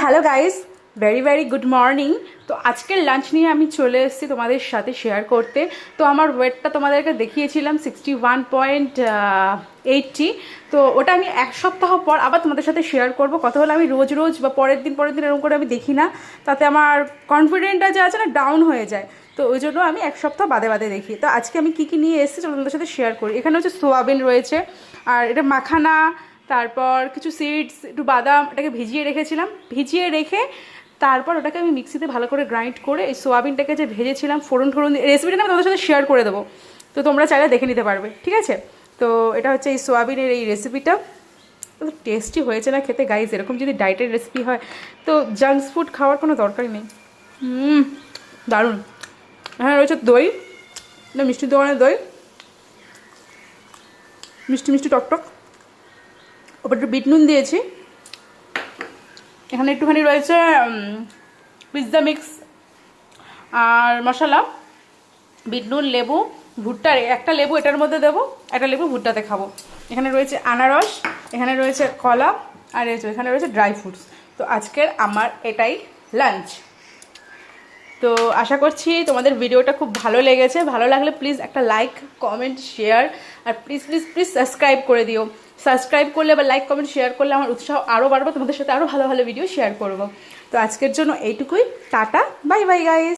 Hello guys, very good morning. তো আজকের lunch নিয়ে আমি চলে এসেছি তোমাদের সাথে শেয়ার করতে। তো আমার ওয়েটটা তোমাদেরকে দেখিয়েছিলাম 61.80। তো ওটা আমি এক সপ্তাহ পর আবার তোমাদের সাথে শেয়ার করব। কথা হলো আমি রোজ রোজ বা পরের দিন এরকম করে আমি দেখি না, তাতে আমার কনফিডেন্টটা যে আছে না ডাউন হয়ে যায়। তো ওই জন্য আমি এক সপ্তাহ বাদে বাদে দেখি। তো আজকে আমি কী কী নিয়ে এসেছি চলো তোমাদের সাথে শেয়ার করি। এখানে হচ্ছে সোয়াবিন রয়েছে, আর এটা মাখানা, তারপর কিছু সিডস, একটু বাদাম, এটাকে ভিজিয়ে রেখেছিলাম। ভিজিয়ে রেখে তারপর ওটাকে আমি মিক্সিতে ভালো করে গ্রাইন্ড করে এই সোয়াবিনটাকে যে ভেজেছিলাম ফোড়ন দিয়ে, রেসিপিটা আমি তোমাদের সাথে শেয়ার করে দেবো, তো তোমরা চাইলে দেখে নিতে পারবে, ঠিক আছে? তো এটা হচ্ছে এই সোয়াবিনের এই রেসিপিটা। তো টেস্টি হয়েছে না খেতে গাইস, এরকম যদি ডায়েটের রেসিপি হয় তো জাঙ্কস ফুড খাওয়ার কোনো দরকারই নেই। দারুণ। হ্যাঁ, রয়েছে দই, না মিষ্টির দোকানের দই, মিষ্টি মিষ্টি টকটক। ওপর একটু বিট নুন দিয়েছি। এখানে একটুখানি রয়েছে পিৎজা মিক্স আর মশলা, বিট নুন, লেবু, ভুট্টার একটা লেবু এটার মধ্যে দেবো, একটা লেবু ভুট্টাতে খাবো। এখানে রয়েছে আনারস, এখানে রয়েছে কলা, আর এখানে রয়েছে ড্রাই ফ্রুটস। তো আজকের আমার এটাই লাঞ্চ। তো আশা করছি তোমাদের ভিডিওটা খুব ভালো লেগেছে। ভালো লাগলে প্লিজ একটা লাইক, কমেন্ট, শেয়ার, আর প্লিজ প্লিজ প্লিজ সাবস্ক্রাইব করে দিও। সাবস্ক্রাইব করলে বা লাইক, কমেন্ট, শেয়ার করলে আমার উৎসাহ আরও বাড়বে, তোমাদের সাথে আরও ভালো ভালো ভিডিও শেয়ার করব। তো আজকের জন্য এইটুকুই। Tata, bye bye guys.